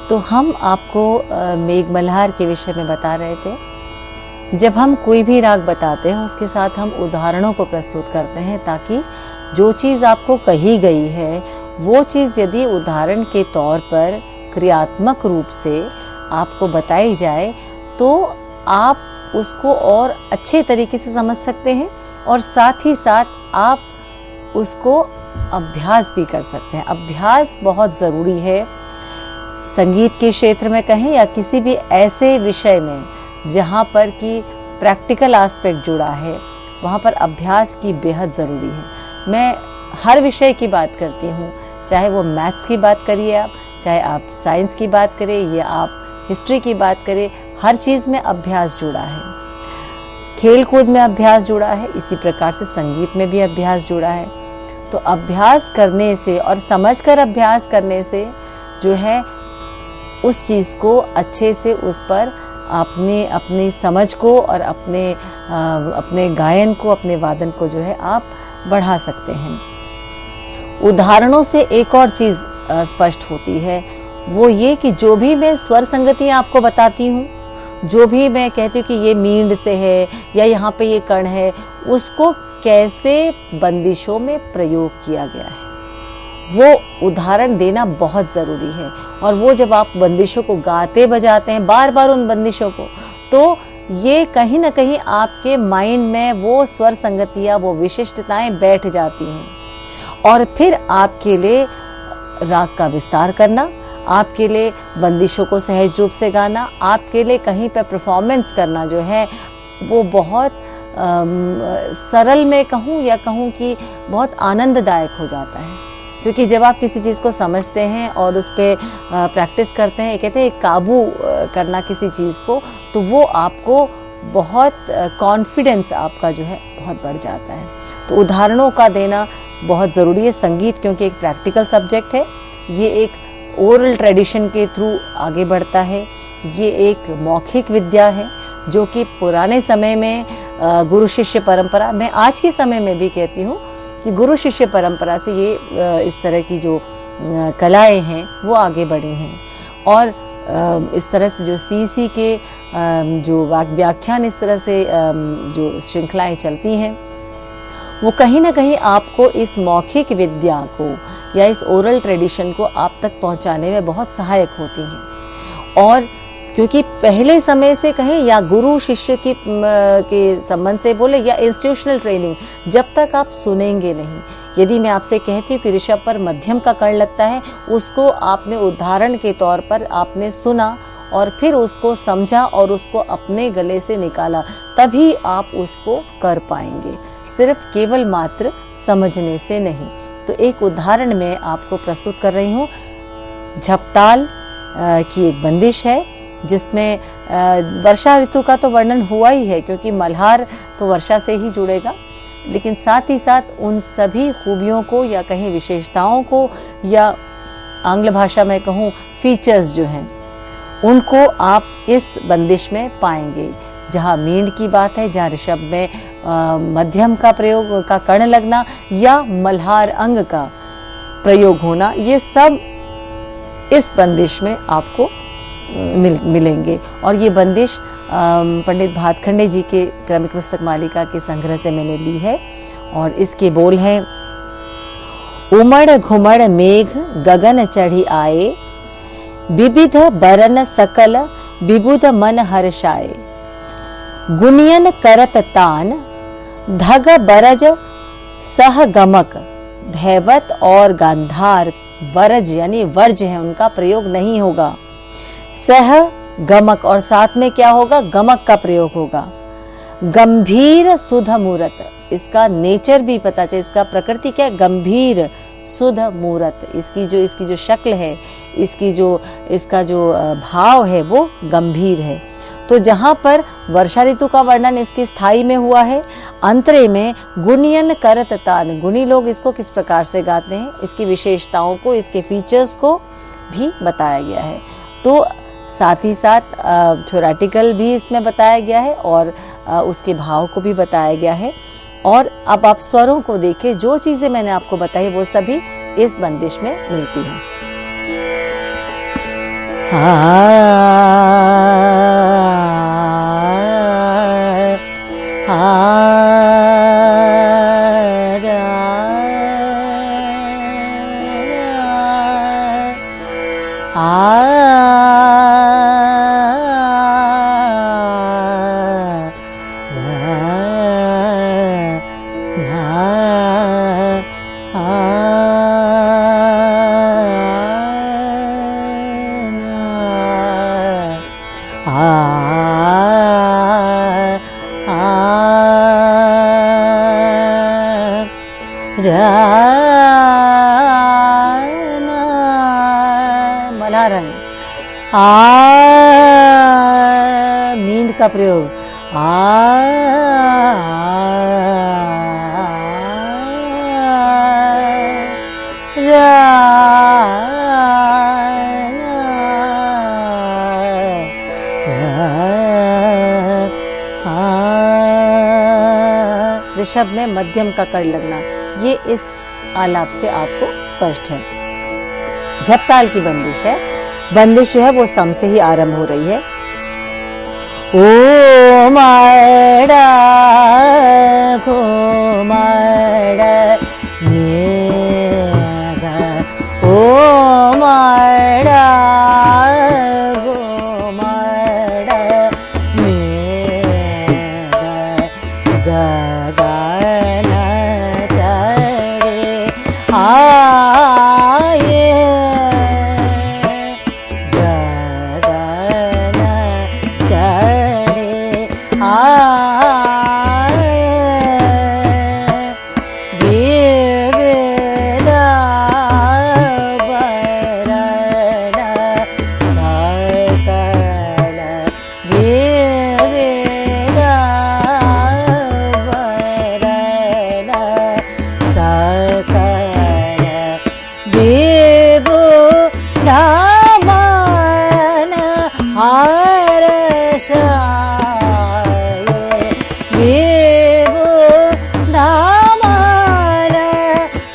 तो हम आपको मेघ मल्हार के विषय में बता रहे थे। जब हम कोई भी राग बताते हैं उसके साथ हम उदाहरणों को प्रस्तुत करते हैं, ताकि जो चीज़ आपको कही गई है वो चीज़ यदि उदाहरण के तौर पर क्रियात्मक रूप से आपको बताई जाए तो आप उसको और अच्छे तरीके से समझ सकते हैं, और साथ ही साथ आप उसको अभ्यास भी कर सकते हैं। अभ्यास बहुत ज़रूरी है संगीत के क्षेत्र में कहें या किसी भी ऐसे विषय में जहाँ पर कि प्रैक्टिकल एस्पेक्ट जुड़ा है, वहाँ पर अभ्यास की बेहद ज़रूरी है। मैं हर विषय की बात करती हूँ, चाहे वो मैथ्स की बात करिए आप, चाहे आप साइंस की बात करें या आप हिस्ट्री की बात करें, हर चीज़ में अभ्यास जुड़ा है। खेल कूद में अभ्यास जुड़ा है, इसी प्रकार से संगीत में भी अभ्यास जुड़ा है। तो अभ्यास करने से और समझकर अभ्यास करने से जो है उस चीज़ को अच्छे से उस पर अपनी समझ को और अपने गायन को, अपने वादन को जो है आप बढ़ा सकते हैं। उदाहरणों से एक और चीज़ स्पष्ट होती है, वो ये कि जो भी मैं स्वर संगतियाँ आपको बताती हूँ, जो भी मैं कहती हूँ कि ये मींड से है या यहाँ पे ये कर्ण है, उसको कैसे बंदिशों में प्रयोग किया गया है वो उदाहरण देना बहुत ज़रूरी है। और वो जब आप बंदिशों को गाते बजाते हैं बार बार उन बंदिशों को, तो ये कहीं ना कहीं आपके माइंड में वो स्वर संगतियाँ, वो विशिष्टताएं बैठ जाती हैं। और फिर आपके लिए राग का विस्तार करना, आपके लिए बंदिशों को सहज रूप से गाना, आपके लिए कहीं पर परफॉर्मेंस करना जो है वो बहुत सरल में कहूँ या कहूँ कि बहुत आनंददायक हो जाता है। क्योंकि जब आप किसी चीज़ को समझते हैं और उस पर प्रैक्टिस करते हैं, कहते हैं काबू करना किसी चीज़ को, तो वो आपको बहुत कॉन्फिडेंस आपका जो है बहुत बढ़ जाता है। तो उदाहरणों का देना बहुत ज़रूरी है। संगीत क्योंकि एक प्रैक्टिकल सब्जेक्ट है, ये एक ओरल ट्रेडिशन के थ्रू आगे बढ़ता है, ये एक मौखिक विद्या है जो कि पुराने समय में गुरु शिष्य परंपरा, मैं आज के समय में भी कहती हूँ कि गुरु शिष्य परंपरा से ये इस तरह की जो कलाएं हैं वो आगे बढ़ी हैं। और इस तरह से जो सीसी के जो व्याख्यान इस तरह से जो श्रृंखलाएं चलती हैं, वो कहीं ना कहीं आपको इस मौखिक विद्या को या इस ओरल ट्रेडिशन को आप तक पहुंचाने में बहुत सहायक होती हैं। और क्योंकि पहले समय से कहें या गुरु शिष्य के संबंध से बोले या इंस्टीट्यूशनल ट्रेनिंग, जब तक आप सुनेंगे नहीं, यदि मैं आपसे कहती हूँ कि ऋषभ पर मध्यम का कर्ण लगता है, उसको आपने उदाहरण के तौर पर आपने सुना और फिर उसको समझा और उसको अपने गले से निकाला, तभी आप उसको कर पाएंगे, सिर्फ केवल मात्र समझने से नहीं। तो एक उदाहरण मैं आपको प्रस्तुत कर रही हूँ। झपताल की एक बंदिश है जिसमें वर्षा ऋतु का तो वर्णन हुआ ही है, क्योंकि मल्हार तो वर्षा से ही जुड़ेगा, लेकिन साथ ही साथ उन सभी खूबियों को या कहीं विशेषताओं को या आंग्ल भाषा में कहूँ फीचर्स जो हैं, उनको आप इस बंदिश में पाएंगे। जहाँ मींड की बात है, जहाँ ऋषभ में मध्यम का प्रयोग का कर्ण लगना या मल्हार अंग का प्रयोग होना, ये सब इस बंदिश में आपको मिलेंगे। और ये बंदिश पंडित भातखंडे जी के क्रमिक पुस्तक मालिका के संग्रह से मैंने ली है। और इसके बोल हैं: उमड़ घुमड़ मेघ गगन चढ़ी आए, विविध बरन सकल विबुध मन हर्षाए, गुनियन करत तान धग बरज सह गमक, धैवत और गांधार वरज यानी वर्ज है, उनका प्रयोग नहीं होगा। सह गमक और साथ में क्या होगा, गमक का प्रयोग होगा। गंभीर सुध मूरत, इसका नेचर भी पता चले, इसका प्रकृति क्या है, गंभीर सुध मूरत, इसकी जो शक्ल है, इसका जो भाव है वो गंभीर है। तो जहाँ पर वर्षा ऋतु का वर्णन इसके स्थाई में हुआ है, अंतरे में गुणियन करत तान, गुणी लोग इसको किस प्रकार से गाते हैं, इसकी विशेषताओं को, इसके फीचर्स को भी बताया गया है। तो साथ ही साथ थ्योरेटिकल भी इसमें बताया गया है और उसके भाव को भी बताया गया है। और अब आप स्वरों को देखें, जो चीज़ें मैंने आपको बताई वो सभी इस बंदिश में मिलती हैं। मल्हार रंग मींड का प्रयोग ऋषभ में मध्यम का कड़ लगना, ये इस आलाप से आपको स्पष्ट है। झपताल की बंदिश है, बंदिश जो है वो सम से ही आरंभ हो रही है। ओ माड़ा घो माड़ा मेघा, ओ माड़ा घो माड़ा मेघा, गगन चढ़े आए, गगन चढ़े आए, विविध वर्ण सकल, विविध वर्ण सकल, विभुन मन हर्षाये, विभुन मन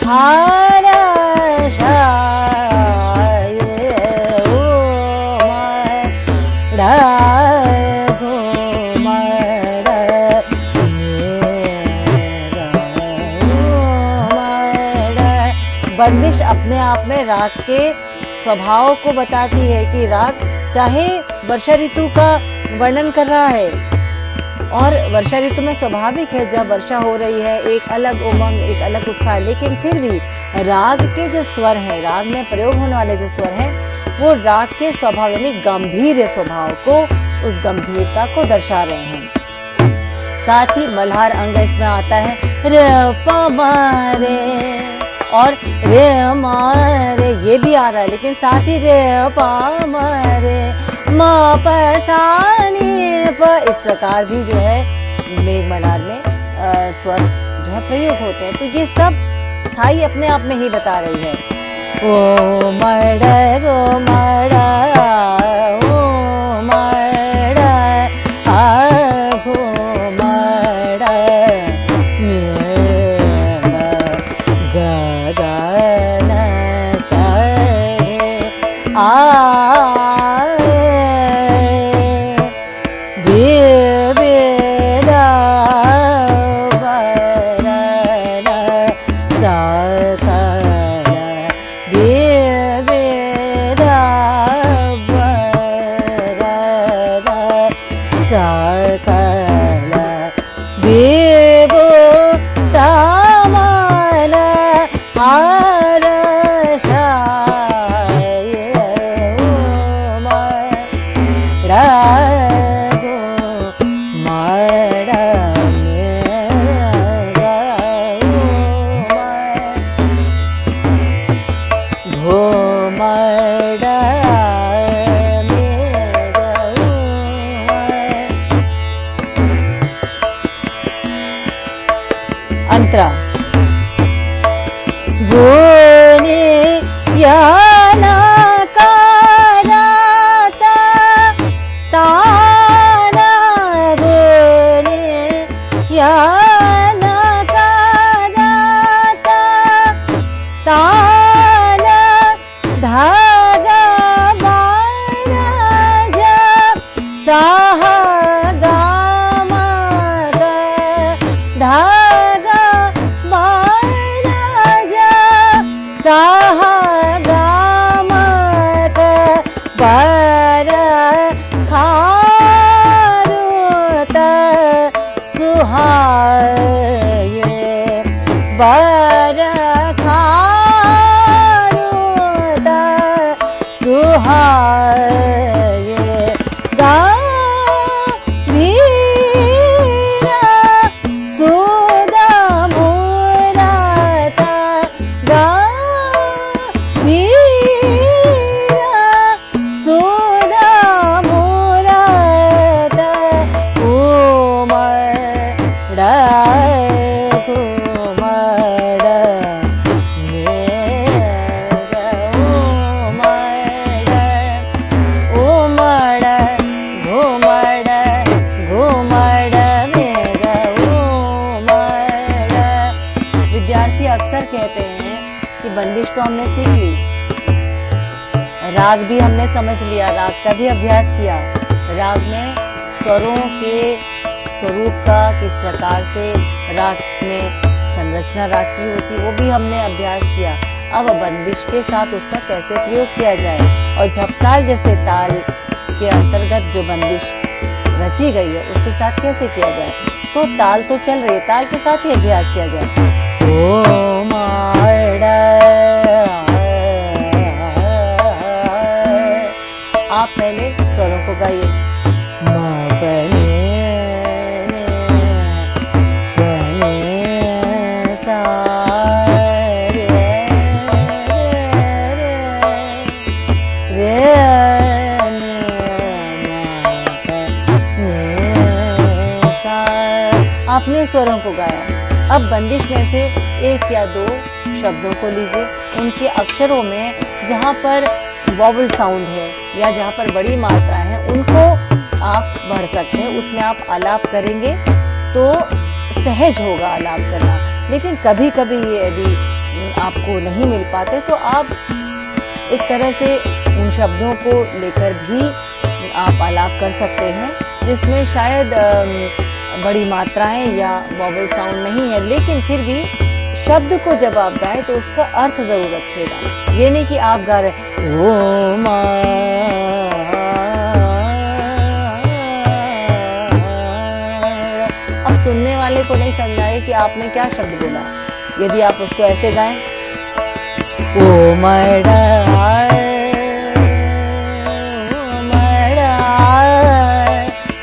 हर्षाये, ओ माड़ा घो माड़ा मेघा, ओ माड़ा। बंदिश अपने आप में राग के स्वभाव को बताती है कि राग चाहे वर्षा ऋतु का वर्णन कर रहा है, और वर्षा ऋतु में स्वाभाविक है जब वर्षा हो रही है एक अलग उमंग, एक अलग उत्साह, लेकिन फिर भी राग के जो स्वर हैं, राग में प्रयोग होने वाले जो स्वर हैं, वो राग के स्वभाव यानी गंभीर स्वभाव को, उस गंभीरता को दर्शा रहे हैं। साथ ही मल्हार अंग इसमें आता है रे पमारे और रे मारे, ये भी आ रहा है, लेकिन साथ ही रे पमारे मा पसानी प, इस प्रकार भी जो है मेघ मल्हार में स्वर जो है प्रयोग होते हैं। तो ये सब स्थाई अपने आप में ही बता रही है। ओ मड़ा गो मड़ा, ओ मड़ा घो मड़ा मेघा, गगन चढ़े आए, विविध वर्ण सकल, विविध वर्ण सकल, विभुन मन हर्षाये, ओ माड़ा घो माड़ा मेघा, घो माड़ा मेघा। अंतरा गोने याना कराता ताना, गोने याना कराता ताना, धागा बार सुहाए बरखा सुहाए गंभीर सुध मूरत गंभीर सुध मूरत उमड़ घुमड़ अक्सर कहते हैं कि बंदिश तो हमने सीख ली, राग भी हमने समझ लिया, राग का भी अभ्यास किया, राग में स्वरों के स्वरूप का किस प्रकार से राग में संरचना राग की होती वो भी हमने अभ्यास किया। अब बंदिश के साथ उसका कैसे प्रयोग किया जाए और झपताल जैसे ताल के अंतर्गत जो बंदिश रची गई है उसके साथ कैसे किया जाए। तो ताल तो चल रही है, ताल के साथ ही अभ्यास किया जाए। आप पहले स्वरों को गाइए। आपने स्वरों को गाया। अब बंदिश में से एक या दो शब्दों को लीजिए, उनके अक्षरों में जहाँ पर वॉवल साउंड है या जहाँ पर बड़ी मात्रा है उनको आप बढ़ सकते हैं, उसमें आप आलाप करेंगे तो सहज होगा आलाप करना। लेकिन कभी कभी ये यदि आपको नहीं मिल पाते तो आप एक तरह से उन शब्दों को लेकर भी आप आलाप कर सकते हैं जिसमें शायद बड़ी मात्राएं या वॉवल साउंड नहीं है, लेकिन फिर भी शब्द को जब आप गाएं तो उसका अर्थ जरूर रखिएगा। ये नहीं कि आप गा रहे ओ मा, अब सुनने वाले को नहीं समझ आए कि आपने क्या शब्द बोला। यदि आप उसको ऐसे गाएं ओ मड़ा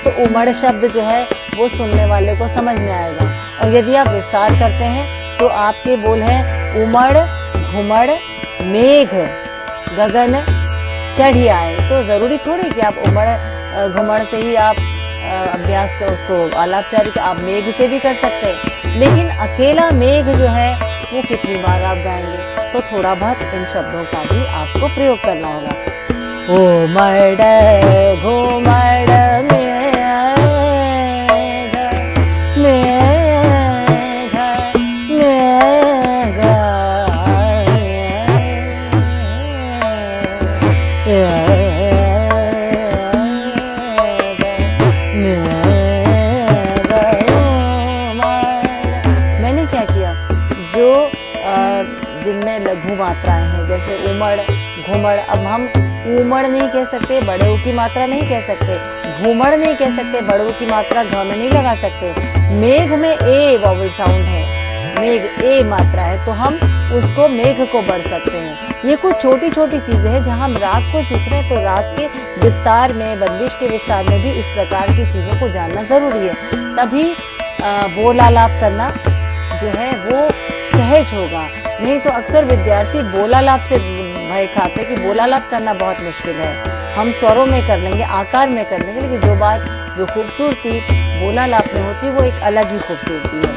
तो उमड़ शब्द जो है वो सुनने वाले को समझ में आएगा। और यदि आप विस्तार करते हैं तो आपके बोल हैं उमड़ घुमड़ मेघ गगन चढ़ी आए। तो जरूरी थोड़ी कि आप उमड़ घुमड़ से ही आप अभ्यास कर उसको आलापचारी आप मेघ से भी कर सकते हैं, लेकिन अकेला मेघ जो है वो कितनी बार आप गाएंगे। तो थोड़ा बहुत इन शब्दों का भी आपको प्रयोग करना होगा। उमड़ घुमड़ मैंने क्या किया, जो जिनमें लघु मात्राएं हैं जैसे उमड़ घुमड़, अब हम उमड़ नहीं कह सकते, बड़े ऊ की मात्रा नहीं कह सकते, घुमड़ नहीं कह सकते, बड़े ऊ की मात्रा घ में नहीं लगा सकते। मेघ में ए वॉवल साउंड है, मेघ ए मात्रा है, तो हम उसको मेघ को बढ़ सकते हैं। ये कुछ छोटी छोटी चीजें हैं जहाँ हम राग को सीख रहे हैं, तो राग के विस्तार में, बंदिश के विस्तार में भी इस प्रकार की चीजों को जानना जरूरी है, तभी बोल आलाप करना जो है वो सहज होगा। नहीं तो अक्सर विद्यार्थी बोलालाप से भय खाते कि बोलालाप करना बहुत मुश्किल है, हम स्वरों में कर लेंगे, आकार में कर लेंगे, लेकिन जो बात जो खूबसूरती बोलालाप में होती है वो एक अलग ही खूबसूरती है।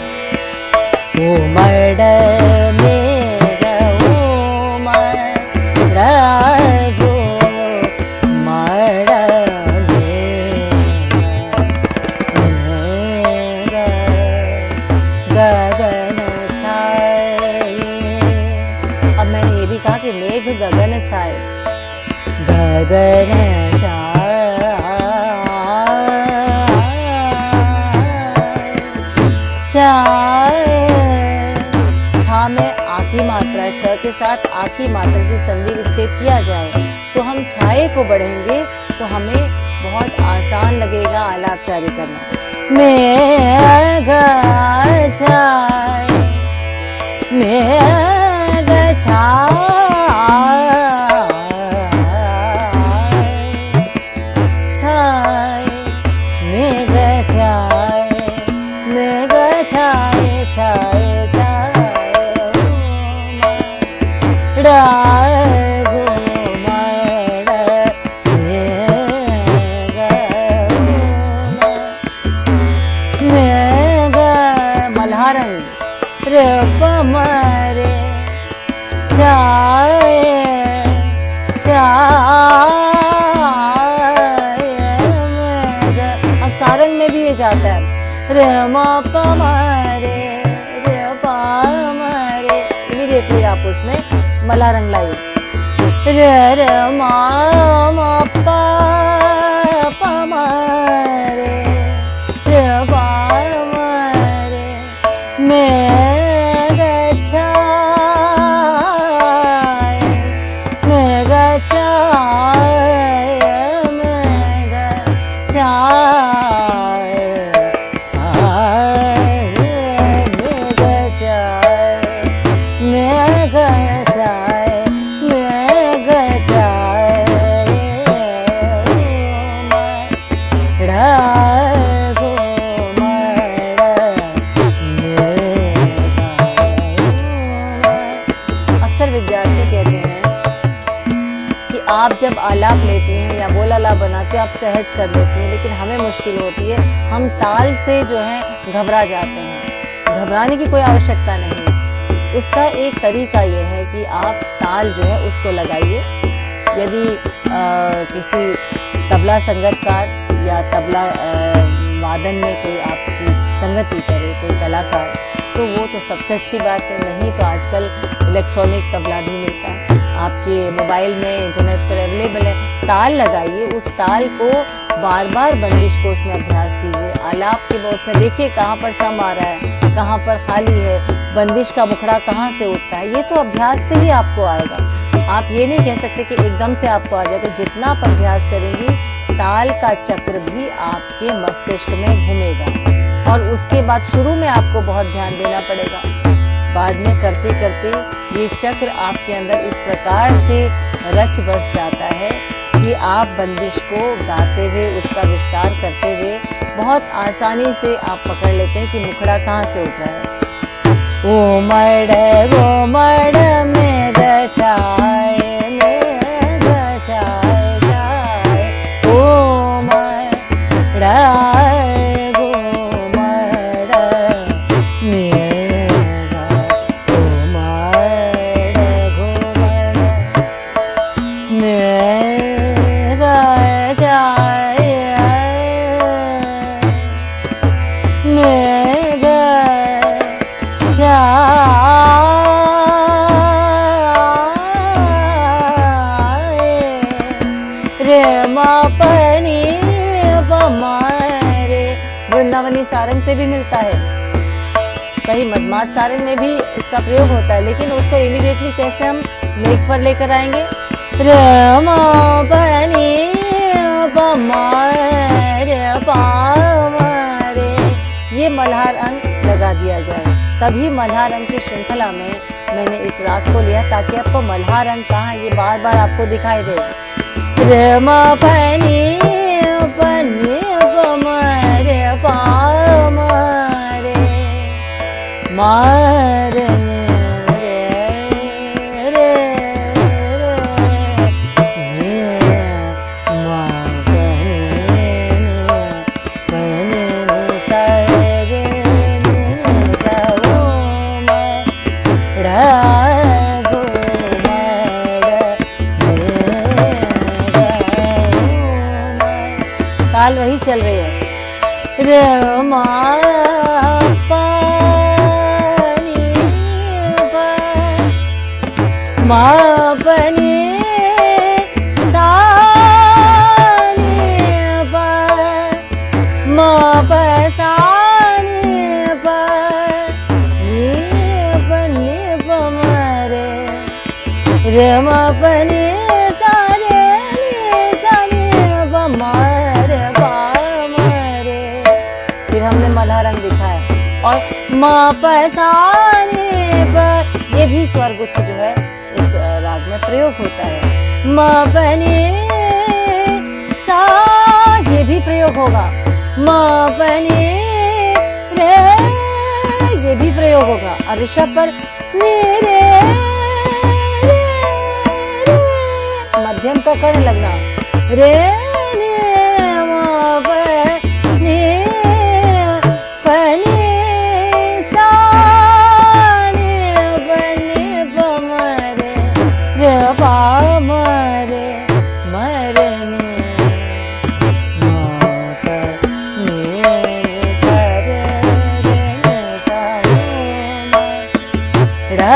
अब मैंने ये भी कहा कि मेघ गगन छाए, गगन छाए, छा में आखी मात्रा, छ के साथ आखी मात्रा की संधि विच्छेद किया जाए तो हम छाए को बढ़ेंगे तो हमें बहुत आसान लगेगा आलापचारी करना। मेघ छाए छाए डाय घुमड़ मेघ मल्हारंग रे पमरे छाए अब सारंग में भी ये जाता है रे मा पमरे रे पमरे, इमीडिएटली आप उसमें मल्हारंग लाइए रे रे मा मा पा पमरे रे पमरे मेघ छाए मेघ छाए मेघ छाए छाए मेघ छाए मेघ छाए मेघ छाए अक्सर विद्यार्थी कहते हैं कि आप जब आलाप लेती हैं या बोल आलाप बनाते हैं आप सहज कर लेती हैं, लेकिन हमें मुश्किल होती है, हम ताल से जो है घबरा जाते हैं। घबराने की कोई आवश्यकता नहीं, उसका एक तरीका ये है कि आप ताल जो है उसको लगाइए। यदि किसी तबला संगतकार या तबला वादन में कोई आपकी संगति करे कोई कलाकार, तो वो तो सबसे अच्छी बात है। नहीं तो आजकल इलेक्ट्रॉनिक तबला भी मिलता है, आपके मोबाइल में इंटरनेट पर अवेलेबल है। ताल लगाइए, उस ताल को बार बार बंदिश को उसमें अभ्यास कीजिए। आलाप के उसमें देखिए कहाँ पर सम आ रहा है, कहाँ पर खाली है, बंदिश का मुखड़ा कहाँ से उठता है। ये तो अभ्यास से ही आपको आएगा। आप ये नहीं कह सकते कि एकदम से आपको आ जाएगा। जितना आप अभ्यास करेंगी ताल का चक्र भी आपके मस्तिष्क में घूमेगा, और उसके बाद शुरू में आपको बहुत ध्यान देना पड़ेगा। बाद में करते करते ये चक्र आपके अंदर इस प्रकार से रच बस जाता है कि आप बंदिश को गाते हुए उसका विस्तार करते हुए बहुत आसानी से आप पकड़ लेते हैं कि मुखड़ा कहाँ से उठ रहा है। ओ मड़ मेघ छाए मेघ छाए छाए ओ मड़ वृंदावनी सारंग से भी मिलता है, कहीं मदमात सारंग में भी इसका प्रयोग होता है, लेकिन उसको इमीडिएटली कैसे हम मेघ पर लेकर आएंगे। ये मल्हार अंक लगा दिया जाए, तभी मल्हार अंक की श्रृंखला में मैंने इस राग को लिया ताकि आपको मल्हार अंक कहाँ ये बार बार आपको दिखाई दे। रे मा पनी पनी पमरे पामरे मारने रे रे रे मा पनी सा रे सा ओ रा ताल वही चल रही है। रे मा पानी मा पनी सा नी पा मा प सा नी पा नी पनी प मरे रे मा पनी सा रे नी सा नी प मरे हमने मल्हार अंक दिखाया। और मा पैसाने पर ये भी स्वरगुच्छ जो है इस राग में प्रयोग होता है। मा पनी सा ये भी प्रयोग होगा। मा पनी रे ये भी प्रयोग और ऋषभ पर नी रे रे रे, मध्यम का कर्ण लगना, रे नी मा प नी प नी सा नी प नी प म रे रे पा म रे म रे नी मा प नी सा रे रे सा म रा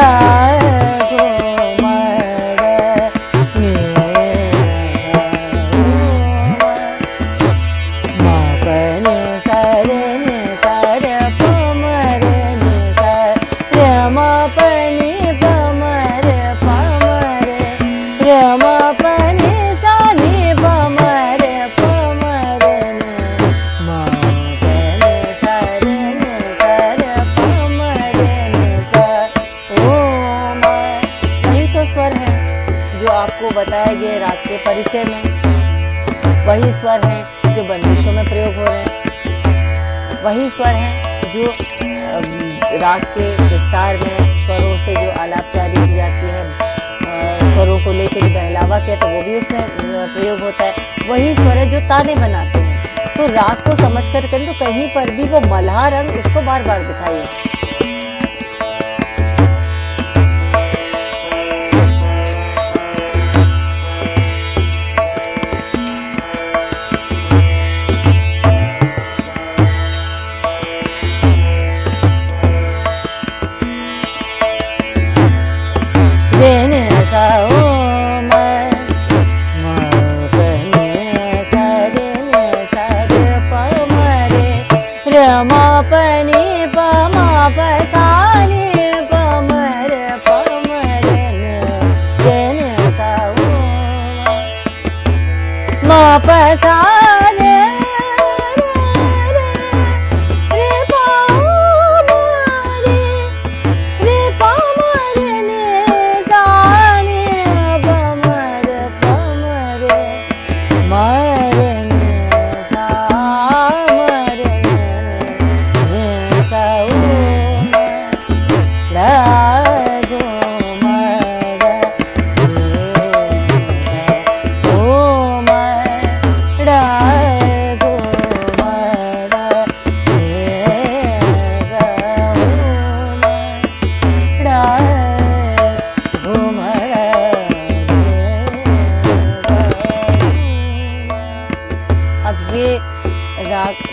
आपको बताया गया राग के परिचय में, वही स्वर हैं जो बंदिशों में प्रयोग हो रहे हैं, वही स्वर हैं जो राग के विस्तार में स्वरों से जो आलापचारी की जाती है, स्वरों को लेकर जो बहलावा किया तो वो भी उसमें प्रयोग होता है, वही स्वर है जो ताने बनाते हैं। तो राग को समझकर करें तो कहीं पर भी वो मल्हार अंग उसको बार बार दिखाइए।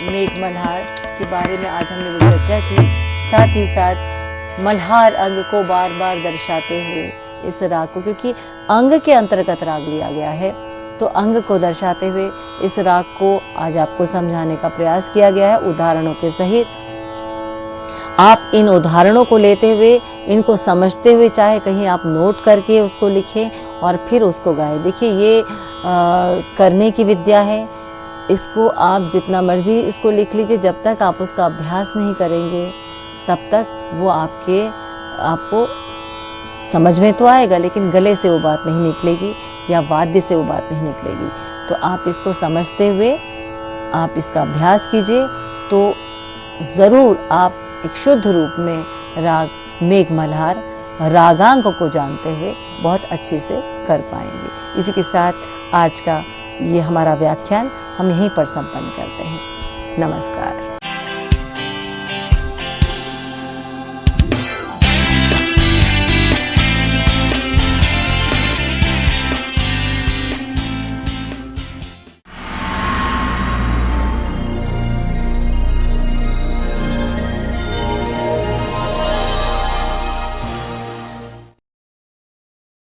मेघ मल्हार के बारे में आज हमने जो चर्चा की, साथ ही साथ मल्हार अंग को बार बार दर्शाते हुए इस राग को, क्योंकि अंग के अंतर्गत राग लिया गया है, तो अंग को दर्शाते हुए इस राग को आज आपको समझाने का प्रयास किया गया है उदाहरणों के सहित। आप इन उदाहरणों को लेते हुए, इनको समझते हुए, चाहे कहीं आप नोट करके उसको लिखें और फिर उसको गाएं। देखिए ये करने की विद्या है, इसको आप जितना मर्जी इसको लिख लीजिए, जब तक आप उसका अभ्यास नहीं करेंगे तब तक वो आपको समझ में तो आएगा लेकिन गले से वो बात नहीं निकलेगी या वाद्य से वो बात नहीं निकलेगी। तो आप इसको समझते हुए आप इसका अभ्यास कीजिए तो ज़रूर आप एक शुद्ध रूप में राग मेघ मल्हार रागांग को जानते हुए बहुत अच्छे से कर पाएंगे। इसी के साथ आज का ये हमारा व्याख्यान हम यहीं पर संपन्न करते हैं। नमस्कार।